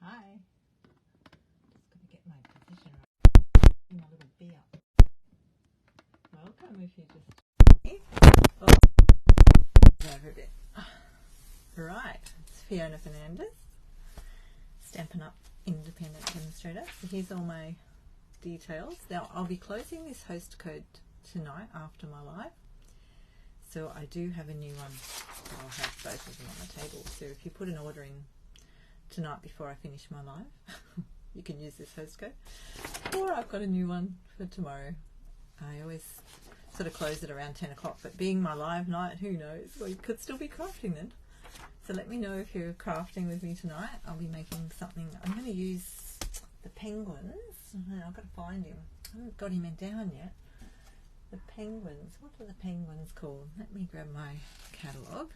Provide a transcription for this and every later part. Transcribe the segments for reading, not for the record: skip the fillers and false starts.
Hi. Just got to get my position right. My little beer. Welcome if you just... Oh, over a bit. Right, it's Fiona Fernandez, Stampin' Up! Independent Demonstrator. So here's all my details. Now I'll be closing this host code tonight after my live. So I do have a new one. I'll have both of them on the table. So if you put an order in tonight before I finish my live, you can use this host code. Or I've got a new one for tomorrow. I always sort of close it around 10 o'clock, but being my live night, who knows? We could still be crafting then. So let me know if you're crafting with me tonight. I'll be making something. I'm going to use the penguins. I've got to find him. I haven't got him down yet. The penguins. What are the penguins called? Let me grab my catalogue.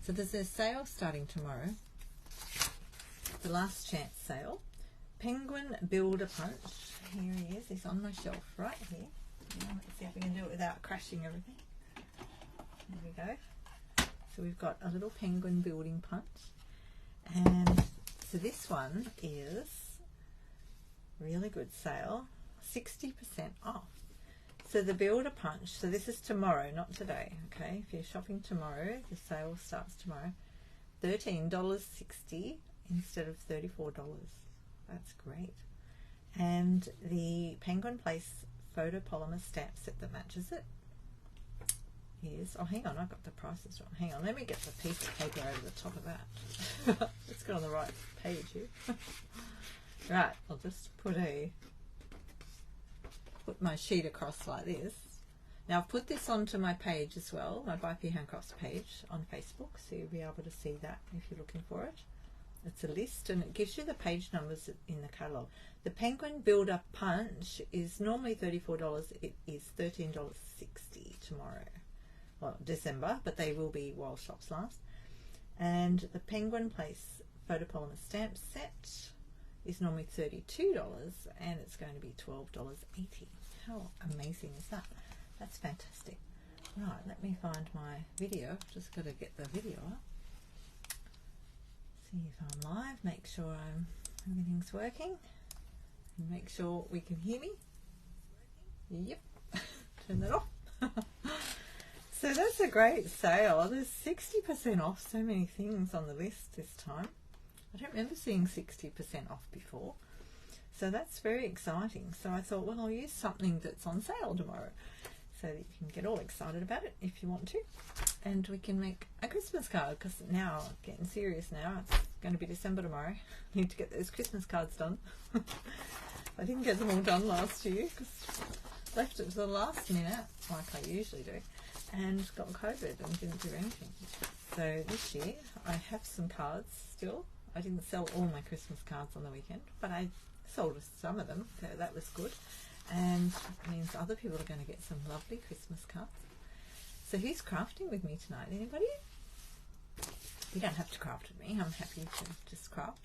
So there's a sale starting tomorrow. The last chance sale. Penguin Builder Punch. Here he is. He's on my shelf right here. Let's see if we can do it without crashing everything. There we go. So we've got a little penguin building punch, and so this one is really good sale, 60% off. So the builder punch, so this is tomorrow, not today, okay? If you're shopping tomorrow, the sale starts tomorrow. $13.60 instead of $34. That's great. And the Penguin Place photopolymer stamp set that matches it is, oh hang on, I've got the prices wrong. Hang on, let me get the piece of paper over the top of that. Let's go on the right page here. Right, I'll just put my sheet across like this. Now I've put this onto my page as well, my Buy Few Handcrafts page on Facebook, so you'll be able to see that if you're looking for it. It's a list and it gives you the page numbers in the catalogue. The Penguin Builder Punch is normally $34. It is $13.60 tomorrow. Well, December, but they will be while shops last. And the Penguin Place photopolymer stamp set is normally $32 and it's going to be $12.80. How amazing is that? That's fantastic. Right, let me find my video. Just got to get the video up. See if I'm live, make sure everything's working, and make sure we can hear me. Yep, turn that off. So that's a great sale. There's 60% off so many things on the list this time. I don't remember seeing 60% off before. So that's very exciting. So I thought, well, I'll use something that's on sale tomorrow so that you can get all excited about it if you want to. And we can make a Christmas card, because now, getting serious now, it's going to be December tomorrow. I need to get those Christmas cards done. I didn't get them all done last year because left it to the last minute, like I usually do, and got COVID and didn't do anything. So this year I have some cards still. I didn't sell all my Christmas cards on the weekend, but I sold some of them, so that was good. And it means other people are going to get some lovely Christmas cards. So who's crafting with me tonight? Anybody? You don't have to craft with me. I'm happy to just craft.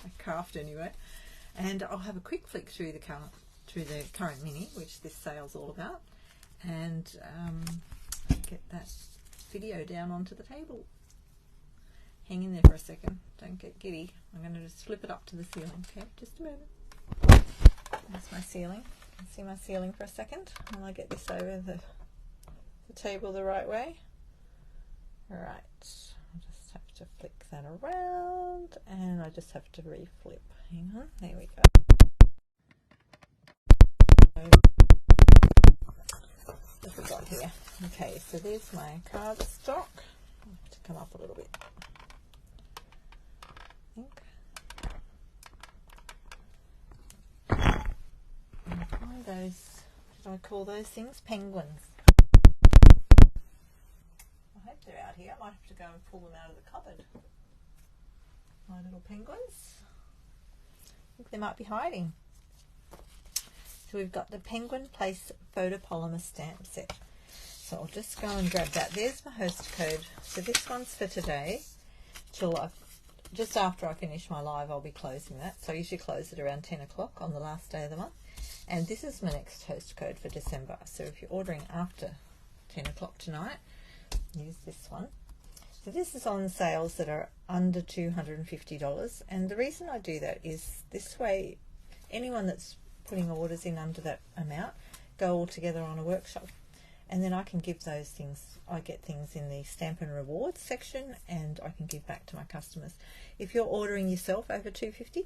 I craft anyway. And I'll have a quick flick through the current mini, which this sale's all about, and get that video down onto the table. Hang in there for a second. Don't get giddy. I'm going to just flip it up to the ceiling. Okay, just a moment. There's my ceiling. You can see my ceiling for a second while I get this over the table the right way. Right, I just have to flick that around and I just have to reflip. Hang on, there we go. What have we got here? Okay, so there's my card stock. I have to come up a little bit. Those, should I call those things penguins? I hope they're out here. I might have to go and pull them out of the cupboard. My little penguins. I think they might be hiding. So we've got the Penguin Place photopolymer stamp set. So I'll just go and grab that. There's my host code. So this one's for today till just after I finish my live, I'll be closing that. So I usually close it around 10 o'clock on the last day of the month. And this is my next host code for December. So if you're ordering after 10 o'clock tonight, use this one. So this is on sales that are under $250, and the reason I do that is this way anyone that's putting orders in under that amount go all together on a workshop, and then I can give those things, I get things in the stamp and rewards section, and I can give back to my customers. If you're ordering yourself over $250,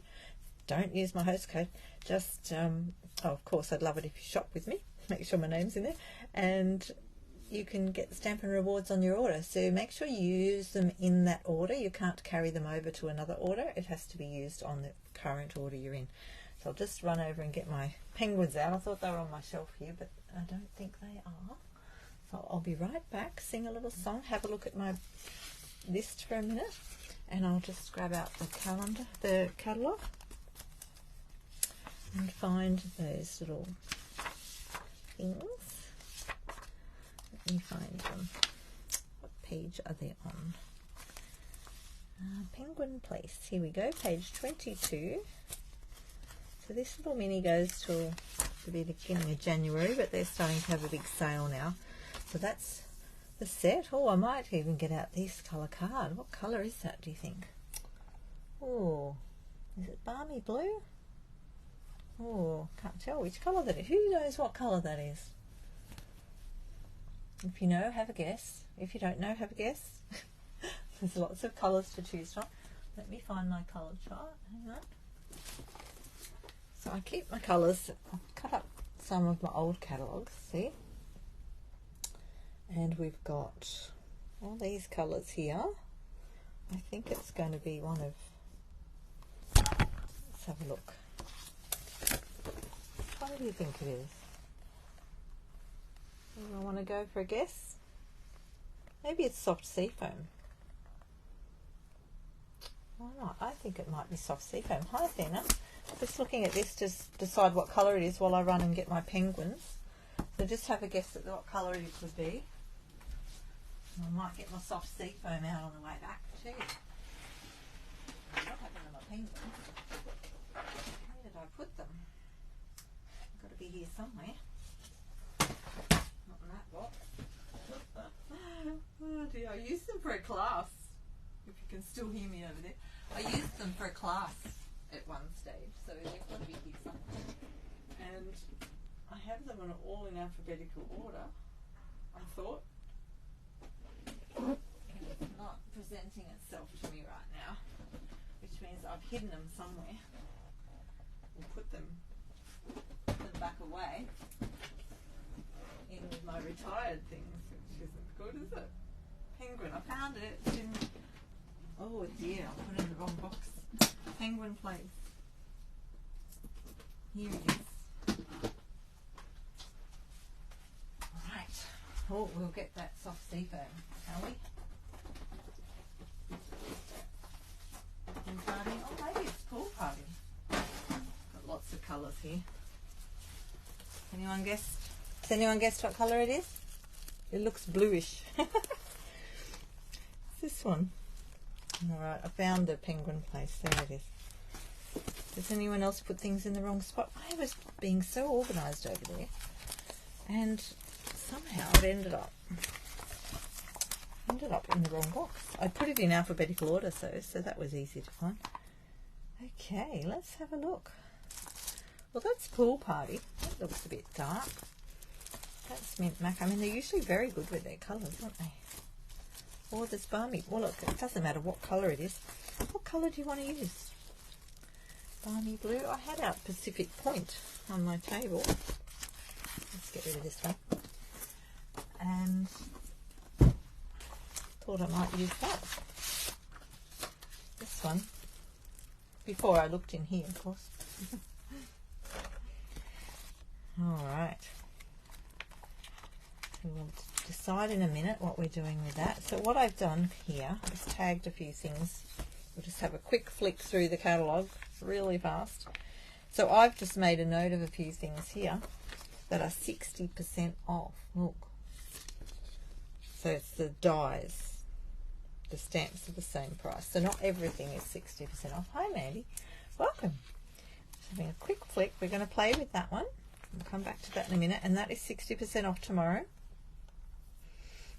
don't use my host code. Just oh, of course I'd love it if you shop with me, make sure my name's in there, and you can get stamp and rewards on your order. So make sure you use them in that order. You can't carry them over to another order. It has to be used on the current order you're in. So I'll just run over and get my penguins out. I thought they were on my shelf here, but I don't think they are. So I'll be right back, sing a little song, have a look at my list for a minute, and I'll just grab out the calendar, the catalogue, and find those little things. Let me find them. What page are they on? Penguin Place. Here we go, page 22. So this little mini goes till the beginning of January, but they're starting to have a big sale now. So that's the set. Oh, I might even get out this colour card. What colour is that, do you think? Oh, is it balmy blue? Oh, can't tell which colour that is. Who knows what colour that is? If you know, have a guess. If you don't know, have a guess. There's lots of colours to choose from. Let me find my colour chart. Hang on. So I keep my colours. I've cut up some of my old catalogues, see? And we've got all these colours here. I think it's going to be one of... Let's have a look. What do you think it is? I want to go for a guess. Maybe it's soft seafoam. Why not? I think it might be soft seafoam. Hi, Athena. Just looking at this to decide what colour it is while I run and get my penguins. So just have a guess at what colour it could be. I might get my soft seafoam out on the way back too. What happened to my penguins? Where did I put them? They've got to be here somewhere. Not in that box. Oh dear, I used them for a class. If you can still hear me over there. I used them for a class at one stage, so they've got to be here somewhere. And I have them all in alphabetical order, I thought. It's not presenting itself to me right now, which means I've hidden them somewhere. We'll put them back away in with my retired things, which isn't good, is it? Penguin, I found it. It's in, oh dear, I put it in the wrong box. Penguin Place. Here it is. Right. Oh, we'll get that soft seafoam, shall we? Oh, maybe it's pool party. Got lots of colours here. Anyone guessed? Has anyone guessed what colour it is? It looks bluish. It's this one. Alright, I found the Penguin Place. There it is. Does anyone else put things in the wrong spot? I was being so organised over there, and somehow it ended up in the wrong box. I put it in alphabetical order, so that was easy to find. Okay, let's have a look. Well, that's Pool Party. That looks a bit dark. That's Mint Mac. I mean, they're usually very good with their colours, aren't they? Or there's Balmy. Well, look, it doesn't matter what colour it is. What colour do you want to use? Balmy blue. I had out Pacific Point on my table. Let's get rid of this one. And thought I might use that. This one. Before I looked in here, of course. Alright. So we'll decide in a minute what we're doing with that. So what I've done here is tagged a few things. We'll just have a quick flick through the catalogue really fast. So I've just made a note of a few things here that are 60% off. Look. So it's the dies. The stamps are the same price. So not everything is 60% off. Hi Mandy. Welcome. Just having a quick flick. We're going to play with that one. We'll come back to that in a minute. And that is 60% off tomorrow.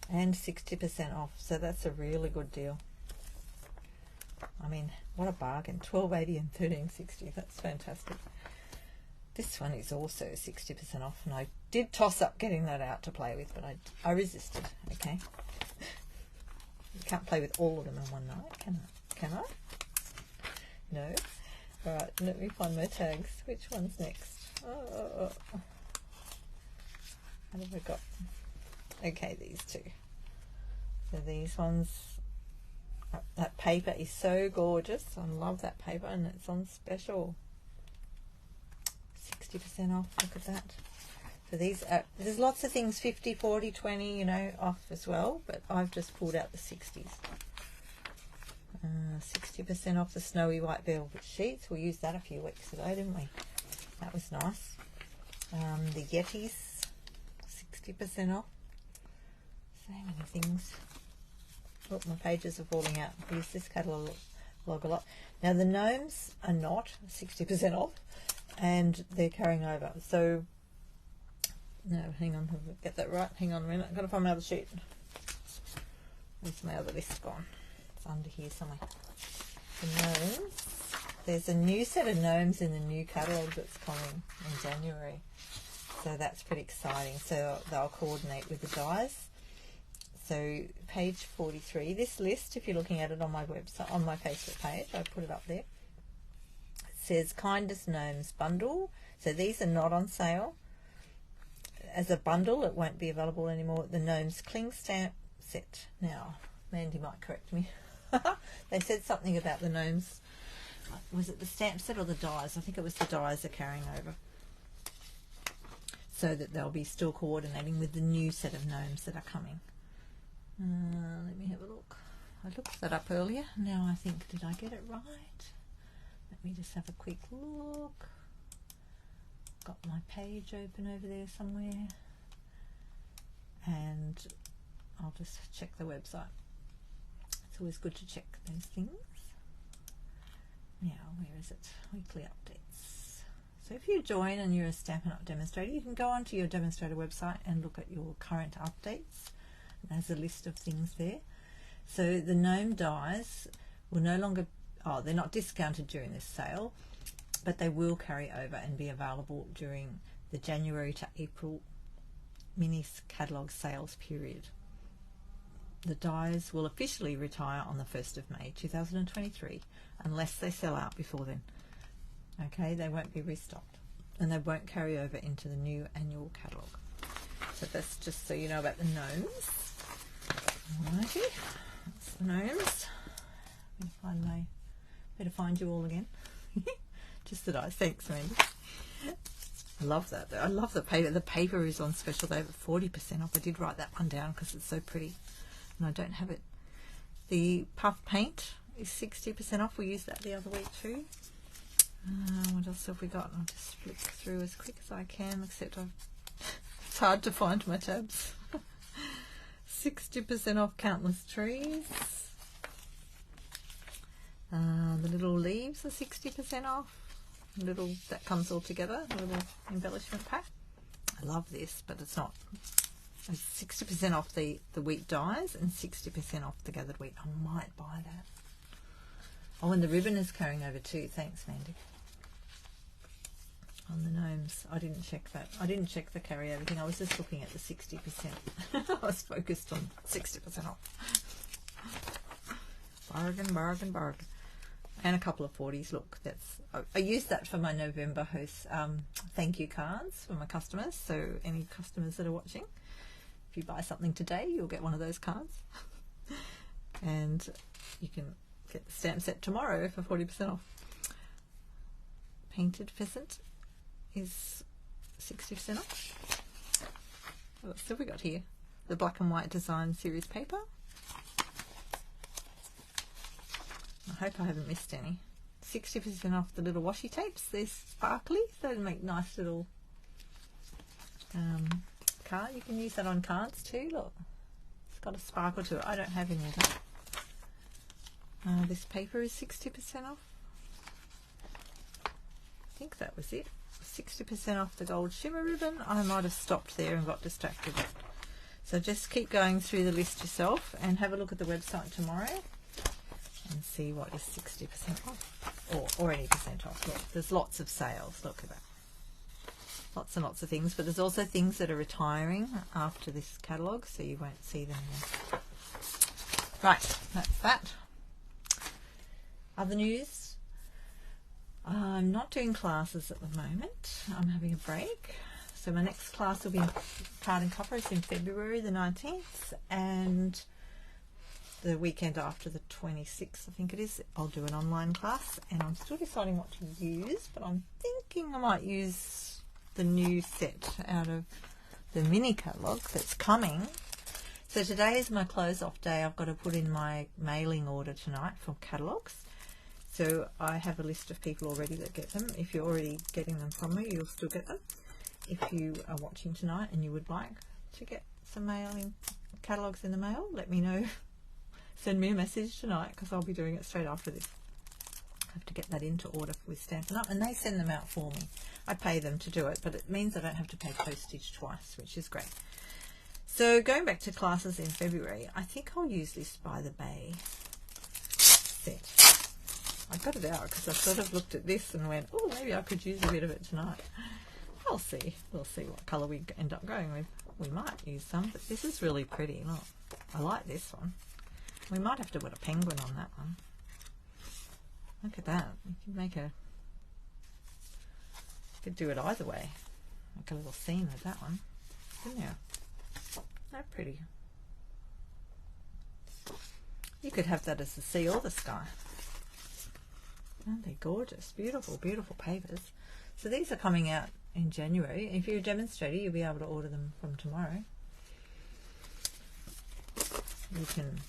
and 60% off. So that's a really good deal. I mean, what a bargain. $12.80 and $13.60. That's fantastic. This one is also 60% off, and I did toss up getting that out to play with, but I resisted. Okay. You can't play with all of them in one night, can I? Can I? No. All right, let me find my tags. Which one's next? Oh. What have I got? Okay, these two. So these ones, that paper is so gorgeous. I love that paper, and it's on special. 60% off, look at that. So these are, there's lots of things 50, 40, 20, you know, off as well, but I've just pulled out the 60s. 60% off the snowy white velvet sheets. We used that a few weeks ago, didn't we? That was nice. The Yetis, 60% off. So many things. Look, my pages are falling out. I use this catalogue a lot. Now the gnomes are not 60% off, and they're carrying over. So, no, hang on, I'll get that right. Hang on a minute. I've got to find my other sheet. Where's my other list gone? It's under here somewhere. The gnomes. There's a new set of gnomes in the new catalogue that's coming in January. So that's pretty exciting. So they'll coordinate with the dies. So page 43. This list, if you're looking at it on my website, on my Facebook page, I put it up there. It says Kindest Gnomes Bundle. So these are not on sale. As a bundle, it won't be available anymore. The Gnomes Cling Stamp Set. Now, Mandy might correct me. They said something about the gnomes. Was it the stamp set or the dies? I think it was the dies are carrying over. So that they'll be still coordinating with the new set of gnomes that are coming. Let me have a look. I looked that up earlier. Now I think, did I get it right? Let me just have a quick look. Got my page open over there somewhere. And I'll just check the website. It's always good to check those things. Now, where is it? Weekly updates. So if you join and you're a Stampin' Up! Demonstrator, you can go onto your demonstrator website and look at your current updates. There's a list of things there. So the gnome dies will no longer, they're not discounted during this sale, but they will carry over and be available during the January to April mini catalogue sales period. The dies will officially retire on the 1st of May 2023 unless they sell out before then. Okay, they won't be restocked, and they won't carry over into the new annual catalogue. So that's just so you know about the gnomes. Alrighty, that's the gnomes. Better find you all again. Just the dice. Thanks, Mandy. I love that. I love the paper. The paper is on special though, but 40% off. I did write that one down because it's so pretty, and I don't have it. The puff paint is 60% off. We used that the other week too. What else have we got? I'll just flick through as quick as I can, except it's hard to find my tabs. 60% off Countless Trees. The little leaves are 60% off. That comes all together, a little embellishment pack. I love this, but it's not. It's 60% off the wheat dies and 60% off the gathered wheat. I might buy that. Oh, and the ribbon is carrying over too. Thanks, Mandy. On the gnomes. I didn't check that. I didn't check the carryover thing. I was just looking at the 60%. I was focused on 60% off. Bargain, bargain, bargain. And a couple of 40s. Look, I used that for my November host thank you cards for my customers. So any customers that are watching, if you buy something today, you'll get one of those cards. And you can get the stamp set tomorrow for 40% off. Painted Pheasant is 60% off. What else have we got here? The black and white design series paper. I hope I haven't missed any. 60% off the little washi tapes. They're sparkly, so they make nice little card. You can use that on cards too. Look, it's got a sparkle to it. I don't have any of that. This paper is 60% off. I think that was it. 60% off the gold shimmer ribbon. I might have stopped there and got distracted. So just keep going through the list yourself and have a look at the website tomorrow and see what is 60% off or any percent off. Look, there's lots of sales. Look at that. Lots and lots of things, but there's also things that are retiring after this catalogue, so you won't see them again. Right, that's that. Other news. I'm not doing classes at the moment. I'm having a break. So my next class will be in Card and Copper. It's in February the 19th, and the weekend after the 26th, I think it is, I'll do an online class, and I'm still deciding what to use, but I'm thinking I might use the new set out of the mini catalogue that's coming. So today is my close off day. I've got to put in my mailing order tonight for catalogues. So I have a list of people already that get them. If you're already getting them from me, you'll still get them. If you are watching tonight and you would like to get some mailing catalogues in the mail, let me know. Send me a message tonight, because I'll be doing it straight after this. I have to get that into order with Stampin' Up, and they send them out for me. I pay them to do it, but it means I don't have to pay postage twice, which is great. So going back to classes in February, I think I'll use this By the Bay set. I got it out because I sort of looked at this and went, oh, maybe I could use a bit of it tonight. I'll see. We'll see what colour we end up going with. We might use some, but this is really pretty. Look, I like this one. We might have to put a penguin on that one. Look at that. You could make a... You could do it either way. Make a little scene with that one. Isn't there? They're pretty. You could have that as the sea or the sky. Aren't they gorgeous? Beautiful, beautiful papers. So these are coming out in January. If you're a demonstrator, you'll be able to order them from tomorrow. You can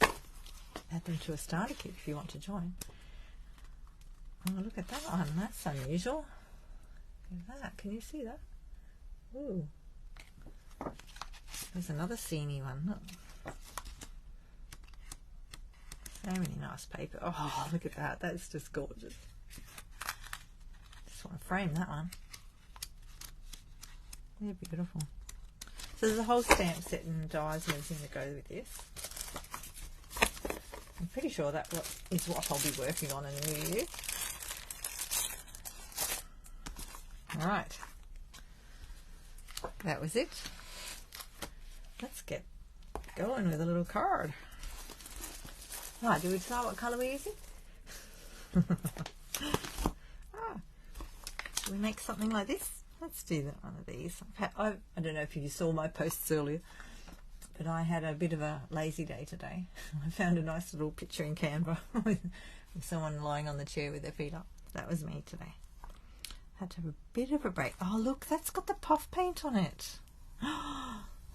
add them to a starter kit if you want to join. Oh, look at that one. That's unusual. Look at that. Can you see that? Ooh. There's another sceney one. Look. So many nice paper. Oh, look at that. That's just gorgeous. Just want to frame that one. They're beautiful. So there's a whole stamp set and dies and everything that goes with this. I'm pretty sure that is what I'll be working on in the new year. Alright. That was it. Let's get going with a little card. Right, do we decide what colour we're using? Should we make something like this? Let's do one of these. I don't know if you saw my posts earlier, but I had a bit of a lazy day today. I found a nice little picture in Canva with someone lying on the chair with their feet up. That was me today. Had to have a bit of a break. Oh, look, that's got the puff paint on it.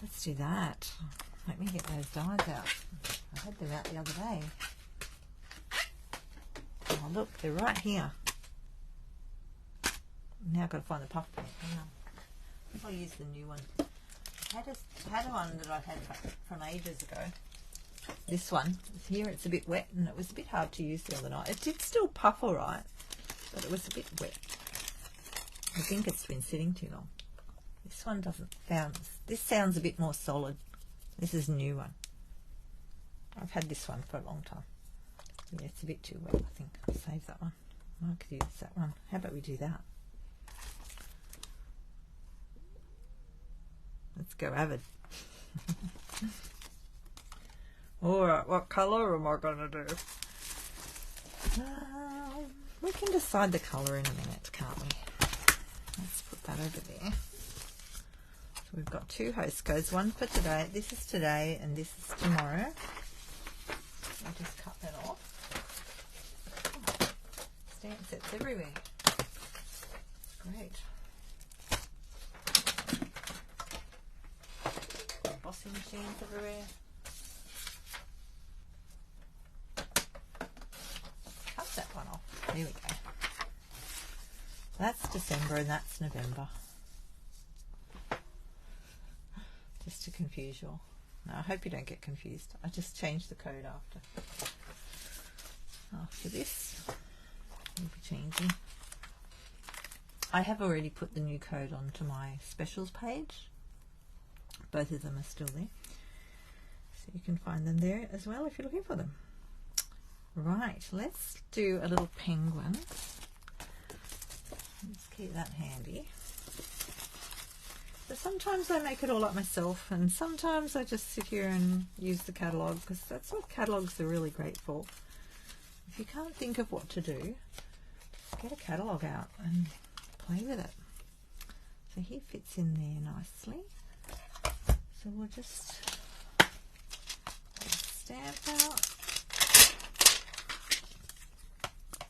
Let's do that. Let me get those dies out. I had them out the other day. Oh, look, they're right here. Now I've got to find the puff paint. Hang on. I think I'll use the new one. I had one that I had from ages ago. This one. Here it's a bit wet, and it was a bit hard to use the other night. It did still puff all right, but it was a bit wet. I think it's been sitting too long. This one doesn't sound... This sounds a bit more solid. This is a new one. I've had this one for a long time. Yeah, it's a bit too wet, I think. I'll save that one. I could use that one. How about we do that? Let's go Avid. Alright, what colour am I going to do? We can decide the colour in a minute, can't we? Let's put that over there. So we've got two host codes, one for today. This is today and this is tomorrow. I'll just cut that off. Oh, stamp sets everywhere. Great. Embossing machines everywhere. Cut that one off. There we go. That's December and that's November. Just to confuse you all. No, I hope you don't get confused. I just changed the code after this. We'll be changing. I have already put the new code onto my specials page. Both of them are still there. So you can find them there as well if you're looking for them. Right, let's do a little penguin. Let's keep that handy. So sometimes I make it all up myself, and sometimes I just sit here and use the catalogue, because that's what catalogues are really great for. If you can't think of what to do, get a catalogue out and play with it. So he fits in there nicely. So we'll just get a stamp out.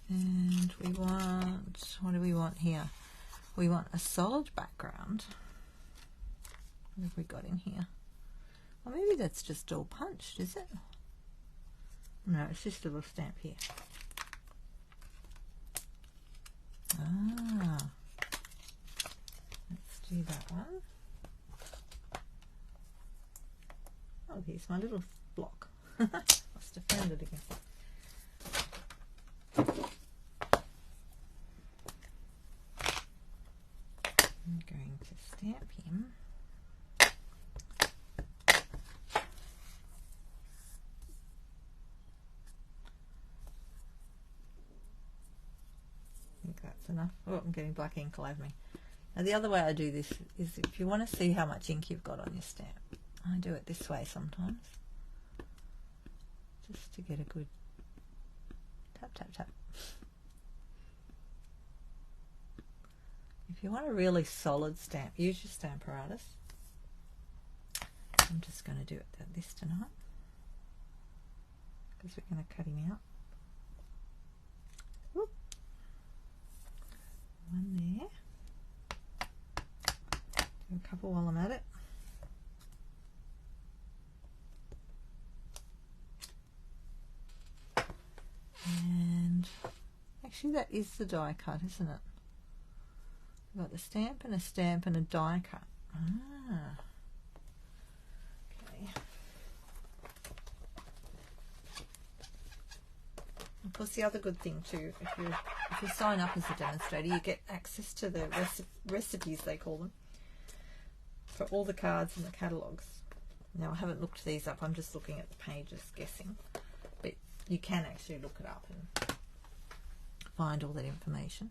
And we want, what do we want here? We want a solid background. What have we got in here? Well, maybe that's just all punched, is it? No, it's just a little stamp here. Ah, let's do that one. Oh, here's my little block. Must have found it again. I'm going to stamp him. I think that's enough. Oh, I'm getting black ink all over me. Now the other way I do this is if you want to see how much ink you've got on your stamp, I do it this way sometimes. Just to get a good tap, tap, tap. If you want a really solid stamp, use your stamp apparatus. I'm just going to do it like this tonight, because we're going to cut him out. Whoop. One there. Do a couple while I'm at it. And actually that is the die cut, isn't it? We've got the stamp and a die cut. Ah. Okay. Of course, the other good thing too, if you sign up as a demonstrator, you get access to the recipes, they call them, for all the cards and the catalogues. Now, I haven't looked these up. I'm just looking at the pages, guessing. But you can actually look it up and find all that information.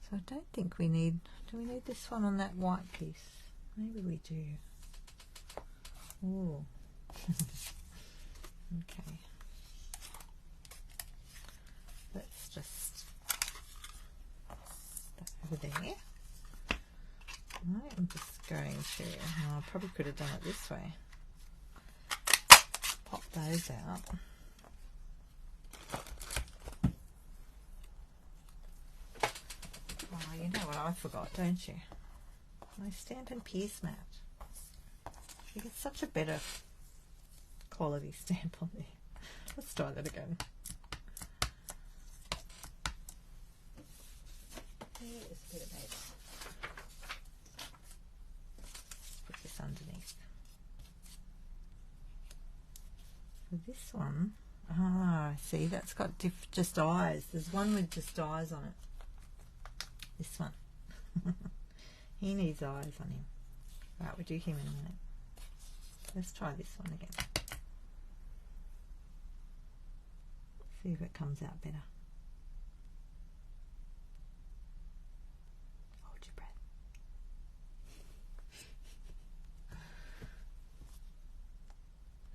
So I don't think we need, do we need this one on that white piece? Maybe we do. Ooh. Okay. Let's just put that over there. Right, I'm just going to, oh, I probably could have done it this way. Pop those out. Oh, you know what I forgot, don't you? My stamp and piece mat. You get such a better quality stamp on there. Let's try that again. Here's a bit of paper. Put this underneath. For this one, ah, see, that's got just eyes. There's one with just eyes on it. This one. He needs eyes on him. Right, we'll do him in a minute. Let's try this one again. See if it comes out better. Hold your breath.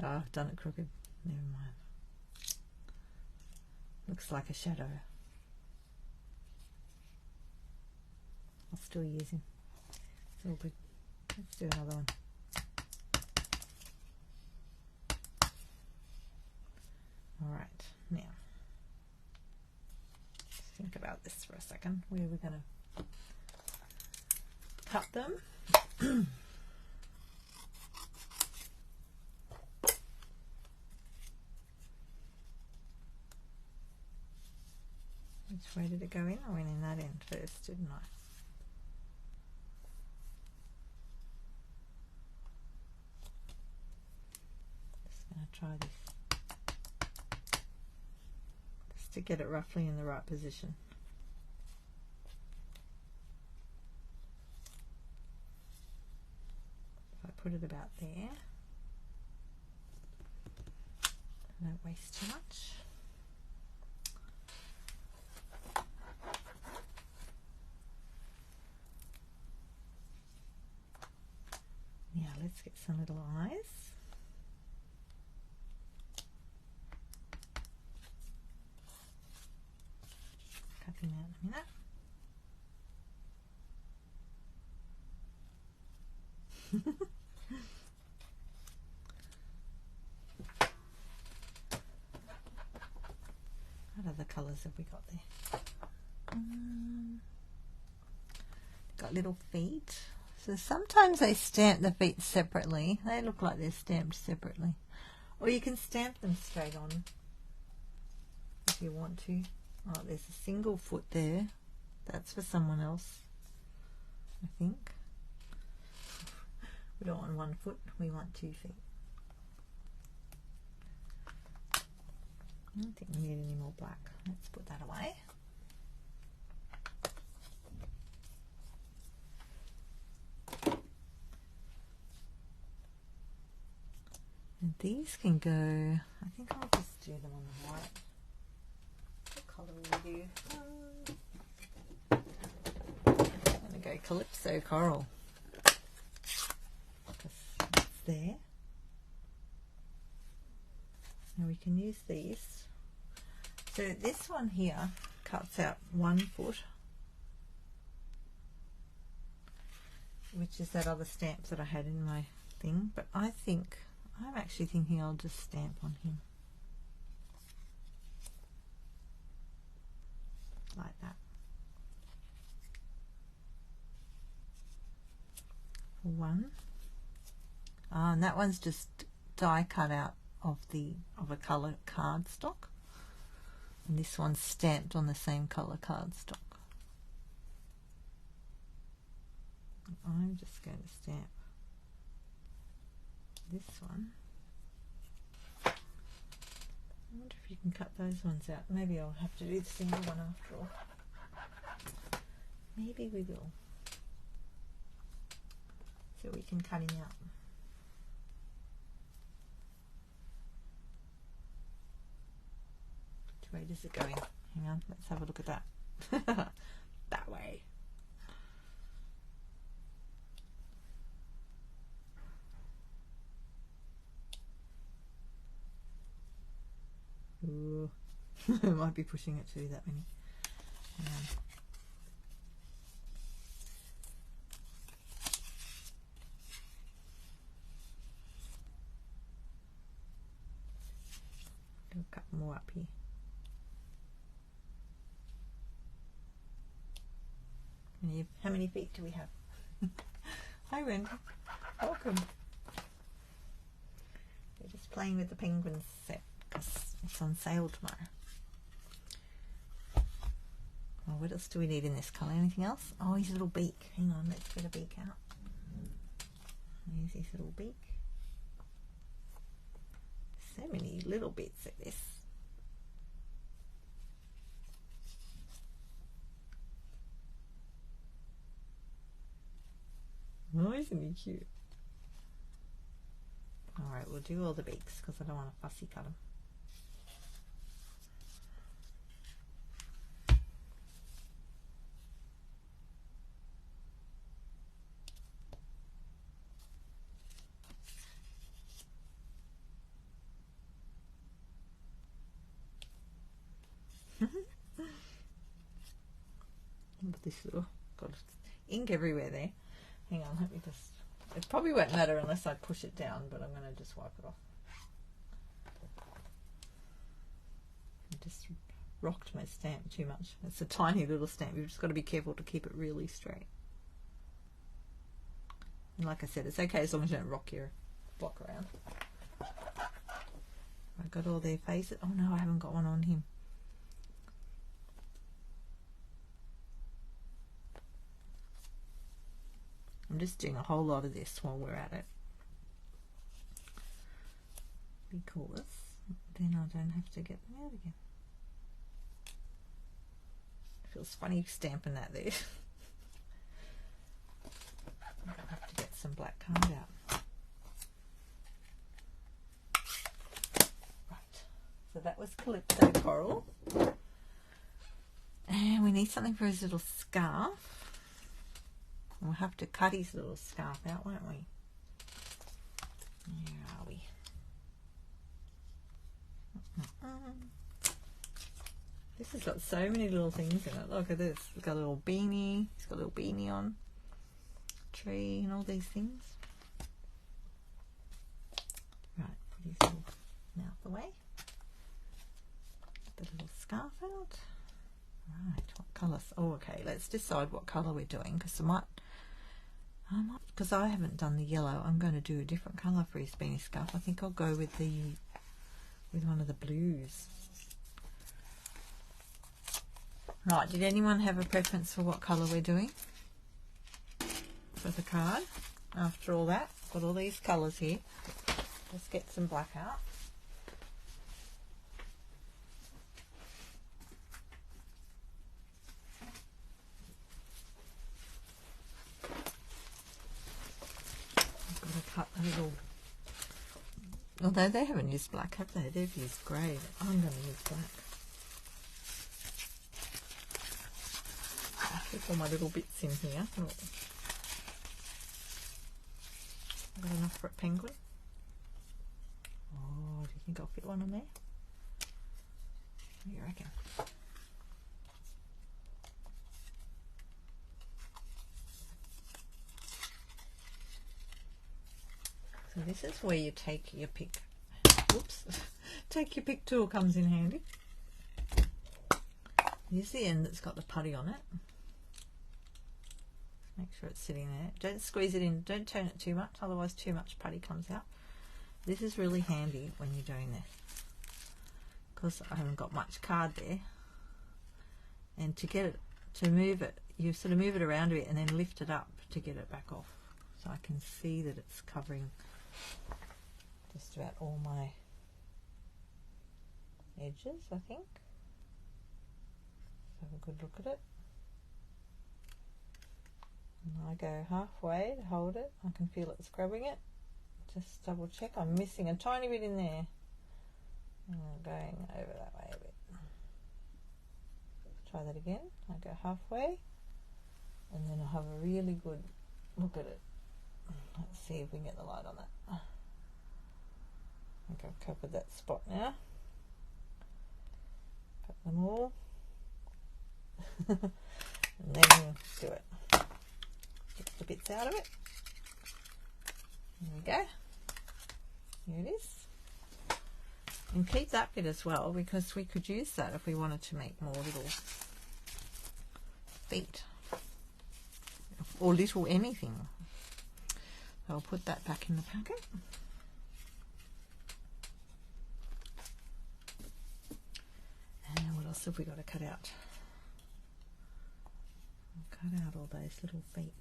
Oh, I've done it crooked. Never mind. Looks like a shadow. I'll still use him. It's all good. Let's do another one. Alright, now let's think about this for a second. Where we're going to cut them. Which way did it go in? I went in that end first, didn't I? Just going to try this. To get it roughly in the right position. If I put it about there, Don't waste too much. Now let's get some little eyes. Cut them out in a minute. What other colours have we got there? Got little feet. So sometimes they stamp the feet separately. They look like they're stamped separately. Or you can stamp them straight on if you want to. Oh, there's a single foot there. That's for someone else, I think. We don't want 1 foot, we want 2 feet. I don't think we need any more black. Let's put that away. And these can go, I think I'll just do them on the white. What colour will we do? I'm going to go Calypso Coral. Because it's there. Now we can use these. So this one here cuts out 1 foot, which is that other stamp that I had in my thing, but I'm actually thinking I'll just stamp on him like that. For 1. And that one's just die cut out of a colour cardstock, and this one's stamped on the same colour cardstock. I'm just going to stamp this one. I wonder if you can cut those ones out. Maybe I'll have to do the single one after all. Maybe we will. So we can cut him out. Which way does it go in? Hang on, let's have a look at that. That way. Ooh. I might be pushing it to do that many. Do a couple more up here. How many feet do we have? Hi Wendy, welcome. We're just playing with the penguins set because it's on sale tomorrow. Oh, what else do we need in this colour? Anything else? Oh, his little beak. Hang on, let's get a beak out. Here's his little beak. So many little bits of this. Oh, isn't he cute? Alright, we'll do all the beaks because I don't want to fussy cut them. This little, got ink everywhere there. Hang on, let me just, it probably won't matter unless I push it down, but I'm going to just wipe it off. I just rocked my stamp too much. It's a tiny little stamp. You've just got to be careful to keep it really straight. And like I said, it's okay as long as you don't rock your block around. I got all their faces. Oh no, I haven't got one on him. I'm just doing a whole lot of this while we're at it, because then I don't have to get them out again. It feels funny stamping that there. I'm going to have to get some black card out. Right. So that was Calypso Coral. And we need something for his little scarf. We'll have to cut his little scarf out, won't we? Where are we? This has got so many little things in it. Look at this. It's got a little beanie. It's got a little beanie on. Tree and all these things. Right, put his little mouth away. The little scarf out. Right, what colours? Oh, okay, let's decide what colour we're doing, because because I haven't done the yellow, I'm going to do a different colour for his beanie scarf. I think I'll go with one of the blues. Right, did anyone have a preference for what colour we're doing for the card? After all that, got all these colours here. Let's get some black out. I've got to cut a little, although they haven't used black, have they? They've used grey. I'm going to use black. Keep all my little bits in here. Oh. Got enough for a penguin? Oh, do you think I'll fit one on there? What do you reckon? So this is where you take your pick. Whoops. Take your pick tool, comes in handy. Here's the end that's got the putty on it. Make sure it's sitting there. Don't squeeze it in. Don't turn it too much, otherwise too much putty comes out. This is really handy when you're doing this, because I haven't got much card there. And to get it, to move it, you sort of move it around a bit and then lift it up to get it back off. So I can see that it's covering just about all my edges, I think. Have a good look at it. And I go halfway to hold it. I can feel it's grabbing it. Just double check. I'm missing a tiny bit in there. And I'm going over that way a bit. Try that again. I go halfway. And then I'll have a really good look at it. Let's see if we can get the light on that. I think I've covered that spot now. Cut them all. And then do it. Get the bits out of it. There we go. Here it is. And keep that bit as well, because we could use that if we wanted to make more little feet or little anything. So I'll put that back in the packet. And what else have we got to cut out? Cut out all those little feet.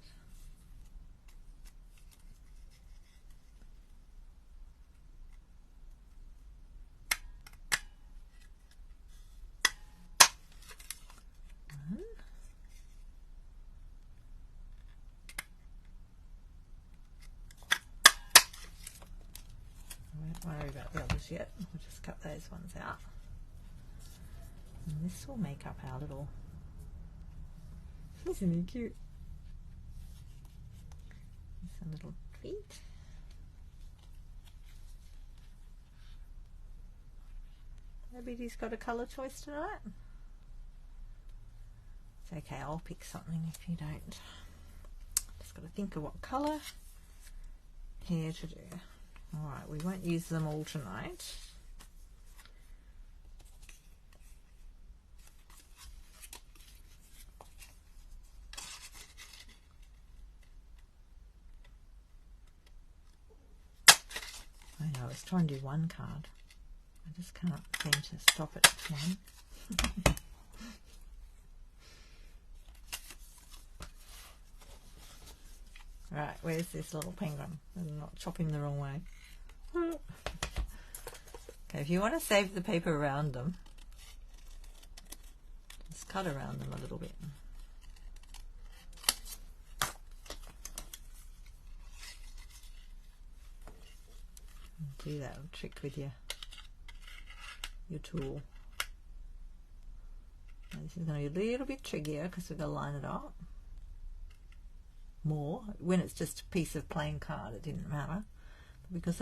One. I won't worry about the others yet. We'll just cut those ones out. And this will make up our little... Isn't he cute? Some little feet. Maybe he's got a colour choice tonight. It's okay, I'll pick something if you don't. Just got to think of what colour hair to do. Alright, we won't use them all tonight. I know, I was trying to do one card. I just can't seem to stop it at one. Right, where's this little penguin? I'm not chopping the wrong way. Okay, if you want to save the paper around them, just cut around them a little bit. Do that trick with your your tool. Now this is going to be a little bit trickier because we've got to line it up more. When it's just a piece of plain card, it didn't matter. But because